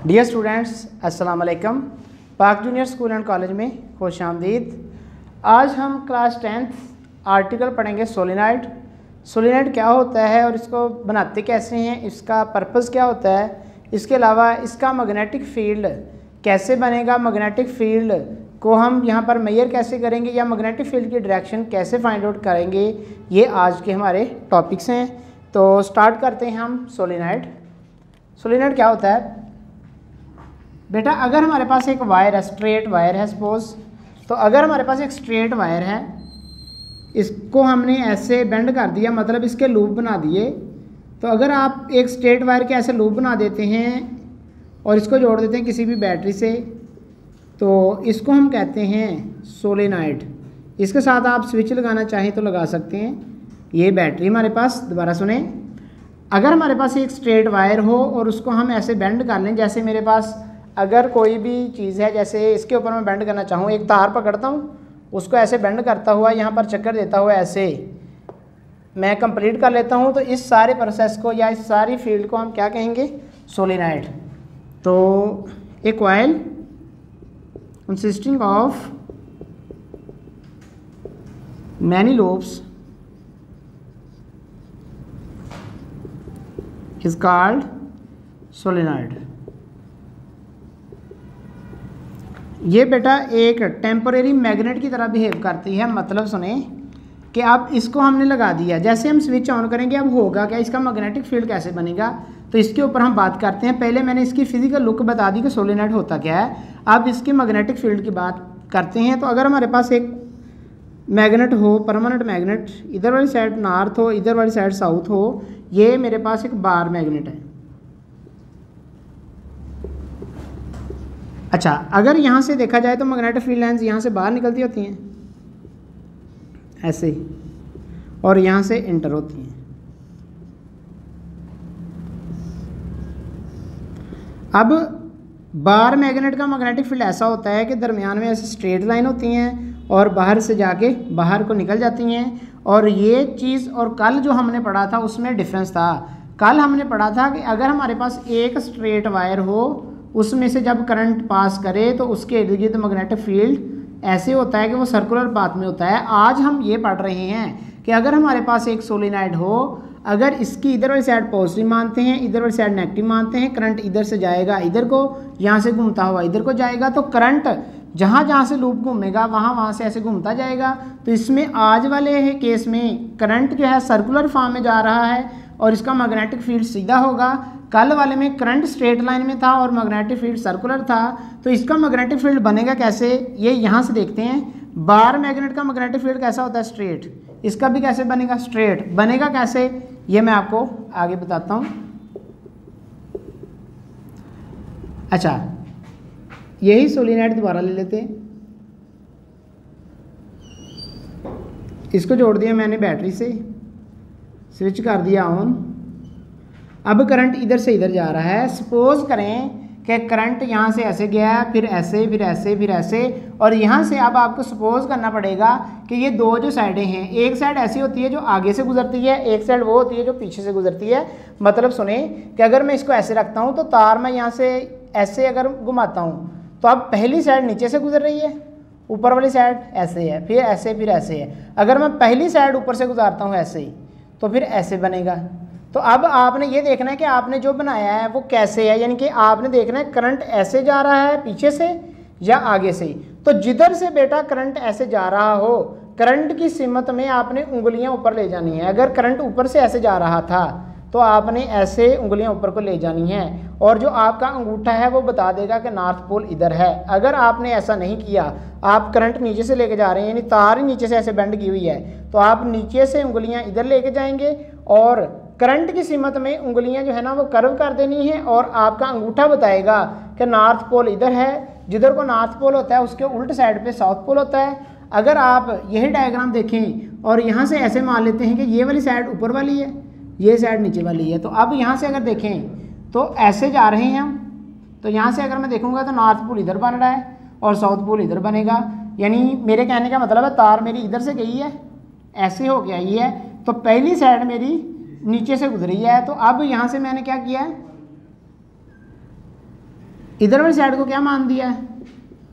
Dear students, अस्सलाम वालेकुम। पाक जूनियर स्कूल एंड कॉलेज में खुश आमदीद। आज हम क्लास 10th आर्टिकल पढ़ेंगे सोलेनॉइड। सोलेनॉइड क्या होता है और इसको बनाते कैसे हैं, इसका पर्पस क्या होता है, इसके अलावा इसका मैग्नेटिक फील्ड कैसे बनेगा, मैग्नेटिक फील्ड को हम यहाँ पर मेजर कैसे करेंगे या मैग्नेटिक फील्ड की डायरेक्शन कैसे फाइंड आउट करेंगे, ये आज के हमारे टॉपिक्स हैं। तो स्टार्ट करते हैं हम सोलेनॉइड। सोलेनॉइड क्या होता है बेटा, अगर हमारे पास एक वायर है, स्ट्रेट वायर है सपोज, तो अगर हमारे पास एक स्ट्रेट वायर है, इसको हमने ऐसे बेंड कर दिया, मतलब इसके लूप बना दिए। तो अगर आप एक स्ट्रेट वायर के ऐसे लूप बना देते हैं और इसको जोड़ देते हैं किसी भी बैटरी से, तो इसको हम कहते हैं सोलेनॉइड। इसके साथ आप स्विच लगाना चाहें तो लगा सकते हैं। ये बैटरी हमारे पास, दोबारा सुने, अगर हमारे पास एक स्ट्रेट वायर हो और उसको हम ऐसे बेंड कर लें, जैसे मेरे पास अगर कोई भी चीज़ है, जैसे इसके ऊपर मैं बेंड करना चाहूँ, एक तार पकड़ता हूँ, उसको ऐसे बेंड करता हुआ यहाँ पर चक्कर देता हुआ ऐसे मैं कंप्लीट कर लेता हूँ, तो इस सारे प्रोसेस को या इस सारी फील्ड को हम क्या कहेंगे, सोलेनॉइड। तो a coil consisting of many loops is called solenoid. ये बेटा एक टेम्परेरी मैग्नेट की तरह बिहेव करती है। मतलब सुने कि अब इसको हमने लगा दिया, जैसे हम स्विच ऑन करेंगे अब होगा क्या, इसका मैग्नेटिक फील्ड कैसे बनेगा, तो इसके ऊपर हम बात करते हैं। पहले मैंने इसकी फिजिकल लुक बता दी कि सोलेनॉइड होता क्या है, अब इसके मैग्नेटिक फील्ड की बात करते हैं। तो अगर हमारे पास एक मैग्नेट हो, परमानेंट मैग्नेट, इधर वाली साइड नॉर्थ हो, इधर वाली साइड साउथ हो, ये मेरे पास एक बार मैग्नेट है। अच्छा, अगर यहाँ से देखा जाए तो मैग्नेटिक फील्ड लाइंस यहाँ से बाहर निकलती होती हैं ऐसे, और यहाँ से इंटर होती हैं। अब बार मैग्नेट का मैग्नेटिक फील्ड ऐसा होता है कि दरमियान में ऐसे स्ट्रेट लाइन होती हैं और बाहर से जाके बाहर को निकल जाती हैं। और ये चीज़ और कल जो हमने पढ़ा था उसमें डिफरेंस था। कल हमने पढ़ा था कि अगर हमारे पास एक स्ट्रेट वायर हो, उसमें से जब करंट पास करे तो उसके इर्द गिर्द मैग्नेटिक फील्ड ऐसे होता है कि वो सर्कुलर पाथ में होता है। आज हम ये पढ़ रहे हैं कि अगर हमारे पास एक सोलेनॉइड हो, अगर इसकी इधर वाली साइड पॉजिटिव मानते हैं, इधर वाली साइड नेगेटिव मानते हैं, करंट इधर से जाएगा इधर को, यहाँ से घूमता हुआ इधर को जाएगा, तो करंट जहाँ जहाँ से लूप घूमेगा वहाँ से ऐसे घूमता जाएगा। तो इसमें आज वाले केस में करंट जो है सर्कुलर फॉर्म में जा रहा है और इसका मैग्नेटिक फील्ड सीधा होगा। कल वाले में करंट स्ट्रेट लाइन में था और मैग्नेटिक फील्ड सर्कुलर था। तो इसका मैग्नेटिक फील्ड बनेगा कैसे, ये यहाँ से देखते हैं। बार मैग्नेट का मैग्नेटिक फील्ड कैसा होता है, स्ट्रेट। इसका भी कैसे बनेगा, स्ट्रेट। बनेगा कैसे, ये मैं आपको आगे बताता हूँ। अच्छा, यही सोलेनॉइड दोबारा ले लेते हैं। इसको जोड़ दिया मैंने बैटरी से, स्विच कर दिया ऑन। अब करंट इधर से इधर जा रहा है। सपोज करें कि करंट यहाँ से ऐसे गया, फिर ऐसे, फिर ऐसे, फिर ऐसे, और यहाँ से अब आपको सपोज करना पड़ेगा कि ये दो जो साइडें हैं, एक साइड ऐसी होती है जो आगे से गुजरती है, एक साइड वो होती है जो पीछे से गुजरती है। मतलब सुने कि अगर मैं इसको ऐसे रखता हूँ तो तार मैं यहाँ से ऐसे अगर घुमाता हूँ तो अब पहली साइड नीचे से गुजर रही है, ऊपर वाली साइड ऐसे है, फिर ऐसे, फिर ऐसे है। अगर मैं पहली साइड ऊपर से गुजारता हूँ ऐसे ही, तो फिर ऐसे बनेगा। तो अब आपने ये देखना है कि आपने जो बनाया है वो कैसे है, यानी कि आपने देखना है करंट ऐसे जा रहा है पीछे से या आगे से। तो जिधर से बेटा करंट ऐसे जा रहा हो, करंट की सिमत में आपने उंगलियां ऊपर ले जानी है। अगर करंट ऊपर से ऐसे जा रहा था तो आपने ऐसे उंगलियां ऊपर को ले जानी है, और जो आपका अंगूठा है वो बता देगा कि नॉर्थ पोल इधर है। अगर आपने ऐसा नहीं किया, आप करंट नीचे से लेके जा रहे हैं, यानी तार ही नीचे से ऐसे बेंड की हुई है, तो आप नीचे से उंगलियां इधर लेके जाएंगे और करंट की सिमत में उंगलियां जो है ना वो कर्व कर देनी है, और आपका अंगूठा बताएगा कि नॉर्थ पोल इधर है। जिधर को नॉर्थ पोल होता है उसके उल्ट साइड पे साउथ पोल होता है। अगर आप यही डायग्राम देखें और यहाँ से ऐसे मान लेते हैं कि ये वाली साइड ऊपर वाली है, ये साइड नीचे वाली है, तो अब यहाँ से अगर देखें तो ऐसे जा रहे हैं हम, तो यहाँ से अगर मैं देखूँगा तो नॉर्थ पोल इधर बन रहा है और साउथ पोल इधर बनेगा। यानी मेरे कहने का मतलब है तार मेरी इधर से गई है, ऐसे हो के आई है, तो पहली साइड मेरी नीचे से गुजरी है। तो अब यहाँ से मैंने क्या किया है, इधर वाली साइड को क्या मान दिया है,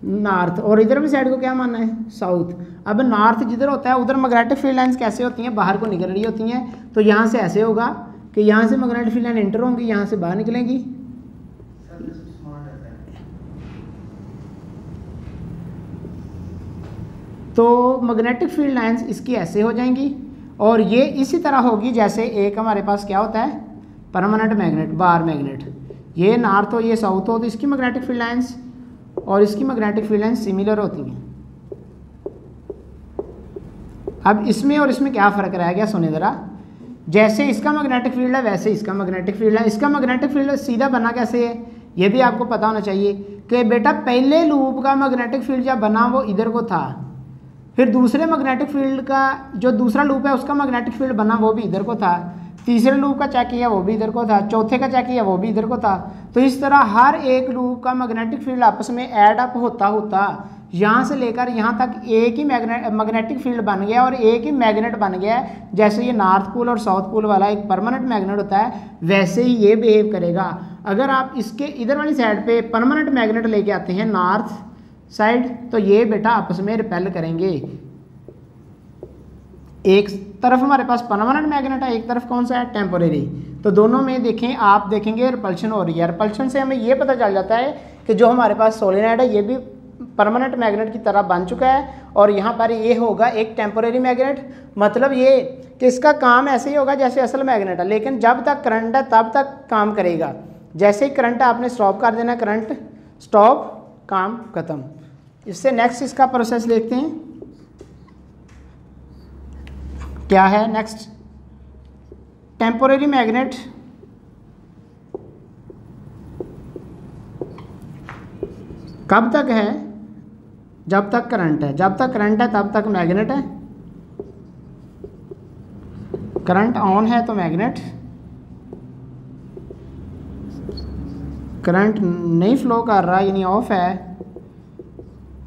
नॉर्थ, और इधर वाली साइड को क्या माना है, साउथ। अब नॉर्थ जिधर होता है उधर मैग्नेटिक फील्ड लाइंस कैसे होती हैं, बाहर को निकल रही होती हैं। तो यहाँ से ऐसे होगा कि यहाँ से मैग्नेटिक फील्ड लाइन एंटर होंगी, यहाँ से बाहर निकलेंगी। तो मैग्नेटिक फील्ड लाइंस इसकी ऐसे हो जाएंगी, और ये इसी तरह होगी जैसे एक हमारे पास क्या होता है, परमानेंट मैग्नेट, बार मैग्नेट। ये नॉर्थ हो ये साउथ हो, तो इसकी मैग्नेटिक फील्ड लाइंस और इसकी मैग्नेटिक फील्ड लाइंस सिमिलर होती हैं। अब इसमें और इसमें क्या फ़र्क रह गया, सुने ज़रा। जैसे इसका मैग्नेटिक फील्ड है वैसे इसका मैग्नेटिक फील्ड है। इसका मैग्नेटिक फील्ड सीधा बना कैसे है, ये भी आपको पता होना चाहिए कि बेटा पहले लूप का मैग्नेटिक फील्ड जब बना वो इधर को था, फिर दूसरे मैग्नेटिक फील्ड का जो दूसरा लूप है उसका मैग्नेटिक फील्ड बना वो भी इधर को था, तीसरे लूप का चेक किया वो भी इधर को था, चौथे का चेक किया वो भी इधर को था। तो इस तरह हर एक लूप का मैग्नेटिक फील्ड आपस में ऐड अप होता होता यहाँ से लेकर यहाँ तक एक ही मैग्नेटिक फील्ड बन गया और एक ही मैग्नेट बन गया है। जैसे ये नॉर्थ पोल और साउथ पोल वाला एक परमानेंट मैग्नेट होता है, वैसे ही ये बिहेव करेगा। अगर आप इसके इधर वाली साइड पे परमानेंट मैग्नेट लेके आते हैं नॉर्थ साइड, तो ये बेटा आपस में रिपेल करेंगे। एक तरफ हमारे पास परमानेंट मैग्नेट है, एक तरफ कौन सा है, टेम्पोरेरी। तो दोनों में देखें आप देखेंगे रिपल्शन हो रही है। रिपल्शन से हमें ये पता चल जाता है कि जो हमारे पास सोलेनॉइड है ये भी परमानेंट मैग्नेट की तरह बन चुका है, और यहाँ पर ये होगा एक टेम्पोरेरी मैग्नेट। मतलब ये कि इसका काम ऐसे ही होगा जैसे असल मैग्नेट है, लेकिन जब तक करंट है तब तक काम करेगा। जैसे ही करंट आपने स्टॉप कर देना, करंट स्टॉप, काम खत्म। इससे नेक्स्ट इसका प्रोसेस देखते हैं क्या है। नेक्स्ट टेम्पोरेरी मैग्नेट कब तक है, जब तक करंट है। जब तक करंट है तब तक मैग्नेट है, करंट ऑन है तो मैग्नेट, करंट नहीं फ्लो कर रहा यानी ऑफ है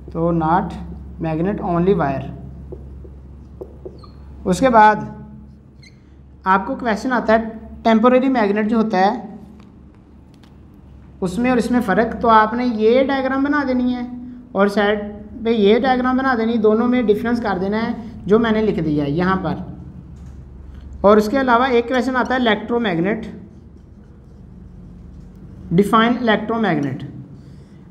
तो नॉट मैग्नेट, ओनली वायर। उसके बाद आपको क्वेश्चन आता है टेम्पोरेरी मैग्नेट जो होता है उसमें और इसमें फ़र्क। तो आपने ये डायग्राम बना देनी है और साइड पे ये डायग्राम बना देनी, दोनों में डिफरेंस कर देना है जो मैंने लिख दिया है यहाँ पर। और उसके अलावा एक क्वेश्चन आता है इलेक्ट्रोमैग्नेट, डिफाइन इलेक्ट्रोमैग्नेट।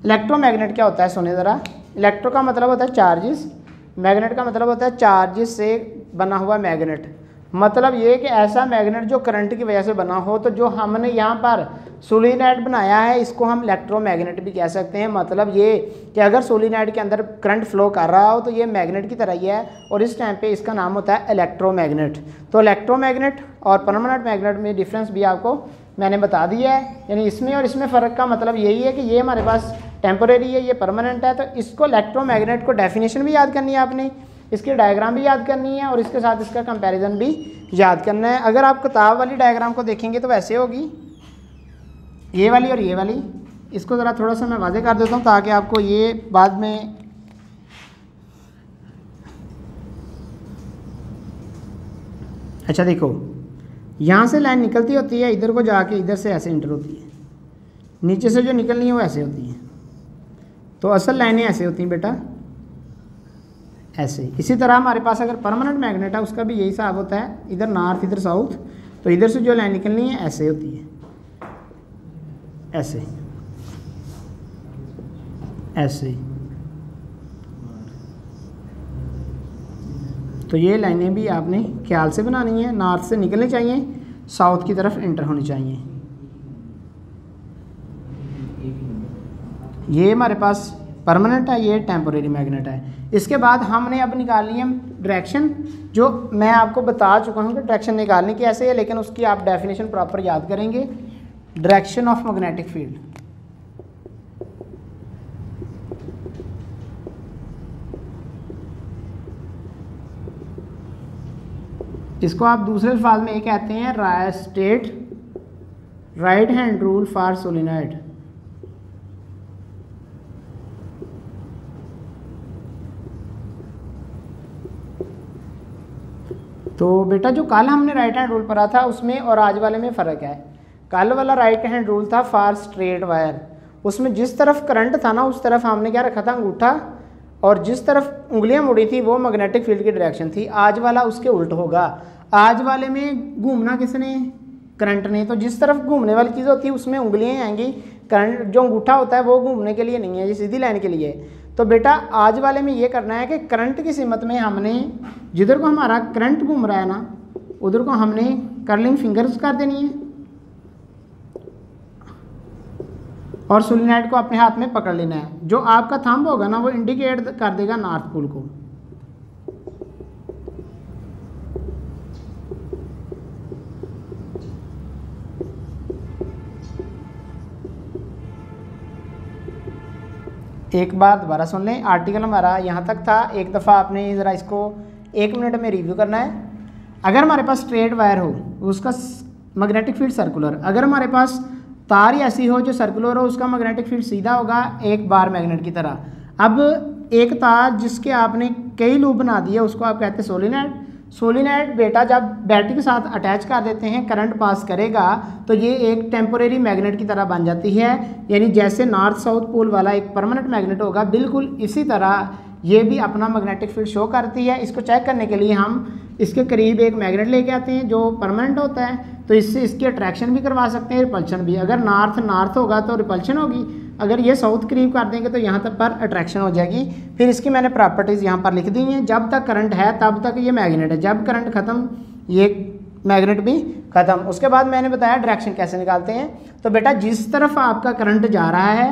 इलेक्ट्रोमैग्नेट क्या होता है सुने ज़रा। इलेक्ट्रो का मतलब होता है चार्जेस, मैग्नेट का मतलब होता है चार्जेस से बना हुआ मैग्नेट। मतलब ये कि ऐसा मैग्नेट जो करंट की वजह से बना हो। तो जो हमने यहाँ पर सोलेनॉइड बनाया है इसको हम इलेक्ट्रोमैग्नेट भी कह सकते हैं। मतलब ये कि अगर सोलेनॉइड के अंदर करंट फ्लो कर रहा हो तो ये मैग्नेट की तरह ही है, और इस टाइम पे इसका नाम होता है इलेक्ट्रोमैग्नेट। तो इलेक्ट्रोमैग्नेट और परमानेंट मैग्नेट में डिफरेंस भी आपको मैंने बता दिया है। यानी इसमें और इसमें फ़र्क का मतलब यही है कि ये हमारे पास टेम्पोरेरी है, ये परमानेंट है। तो इसको इलेक्ट्रोमैग्नेट को डेफिनेशन भी याद करनी है आपने, इसकी डायग्राम भी याद करनी है, और इसके साथ इसका कंपैरिजन भी याद करना है। अगर आप किताब वाली डायग्राम को देखेंगे तो वैसे होगी, ये वाली और ये वाली। इसको ज़रा थोड़ा सा मैं वाज़े कर देता हूँ ताकि आपको ये बाद में अच्छा देखो, यहाँ से लाइन निकलती होती है, इधर को जाके इधर से ऐसे इंटर होती है, नीचे से जो निकलनी है वो ऐसे होती है। तो असल लाइनें ऐसे होती हैं बेटा, ऐसे। इसी तरह हमारे पास अगर परमानेंट मैग्नेट है उसका भी यही हिसाब होता है, इधर नॉर्थ इधर साउथ। तो इधर से जो लाइन निकलनी है ऐसे होती है, ऐसे ऐसे। तो ये लाइनें भी आपने ख्याल से बनानी है, नॉर्थ से निकलनी चाहिए, साउथ की तरफ एंटर होनी चाहिए। ये हमारे पास परमानेंट है, ये टेम्पोरेरी मैग्नेट है। इसके बाद हमने अब निकालनी है डायरेक्शन, जो मैं आपको बता चुका हूँ कि डायरेक्शन निकालनी कैसे है, लेकिन उसकी आप डेफिनेशन प्रॉपर याद करेंगे। डायरेक्शन ऑफ मैग्नेटिक फील्ड, इसको आप दूसरे अल्फाज में ये कहते हैं state right hand rule for solenoid. तो बेटा जो कल हमने राइट हैंड रूल पढ़ा था उसमें और आज वाले में फ़र्क है। कल वाला राइट हैंड रूल था फॉर स्ट्रेट वायर, उसमें जिस तरफ करंट था ना उस तरफ हमने क्या रखा था, अंगूठा, और जिस तरफ उंगलियां मुड़ी थी वो मैग्नेटिक फील्ड की डायरेक्शन थी। आज वाला उसके उल्ट होगा। आज वाले में घूमना किसने, करंट ने। तो जिस तरफ घूमने वाली चीज़ होती है उसमें उंगलियां आएंगी, करंट जो अंगूठा होता है वो घूमने के लिए नहीं है, ये सीधी लाइन के लिए है। तो बेटा आज वाले में ये करना है कि करंट की सीमत में हमने जिधर को हमारा करंट घूम रहा है ना उधर को हमने कर्लिंग फिंगर्स कर देनी है और सोलेनॉइड को अपने हाथ में पकड़ लेना है। जो आपका थंब होगा ना वो इंडिकेट कर देगा नॉर्थ पोल को। एक बार दोबारा सुन लें, आर्टिकल हमारा यहाँ तक था। एक दफ़ा आपने ज़रा इसको 1 मिनट में रिव्यू करना है। अगर हमारे पास स्ट्रेट वायर हो उसका मैग्नेटिक फील्ड सर्कुलर, अगर हमारे पास तार ऐसी हो जो सर्कुलर हो उसका मैग्नेटिक फील्ड सीधा होगा एक बार मैग्नेट की तरह। अब एक तार जिसके आपने कई लूप बना दिए उसको आप कहते हैं सोलेनॉइड। सोलेनॉइड बेटा जब बैटरी के साथ अटैच कर देते हैं करंट पास करेगा तो ये एक टेम्पोरेरी मैग्नेट की तरह बन जाती है। यानी जैसे नॉर्थ साउथ पोल वाला एक परमानेंट मैग्नेट होगा बिल्कुल इसी तरह ये भी अपना मैग्नेटिक फील्ड शो करती है। इसको चेक करने के लिए हम इसके करीब एक मैग्नेट लेके आते हैं जो परमानेंट होता है, तो इससे इसकी अट्रैक्शन भी करवा सकते हैं, रिपल्शन भी। अगर नॉर्थ होगा तो रिपल्शन होगी, अगर ये साउथ करीब कर देंगे तो यहाँ तक पर अट्रैक्शन हो जाएगी। फिर इसकी मैंने प्रॉपर्टीज़ यहाँ पर लिख दी हैं। जब तक करंट है तब तक ये मैग्नेट है, जब करंट ख़त्म ये मैग्नेट भी ख़त्म। उसके बाद मैंने बताया डायरेक्शन कैसे निकालते हैं। तो बेटा जिस तरफ आपका करंट जा रहा है,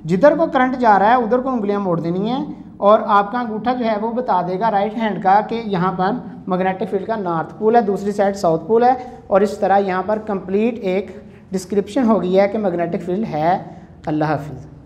जिधर को करंट जा रहा है उधर को उंगलियां मोड़ देनी है और आपका अंगूठा जो है वो बता देगा राइट हैंड का कि यहाँ पर मैग्नेटिक फील्ड का नॉर्थ पोल है, दूसरी साइड साउथ पोल है। और इस तरह यहाँ पर कंप्लीट एक डिस्क्रिप्शन हो गई है कि मैग्नेटिक फील्ड है। अल्लाह हाफिज़।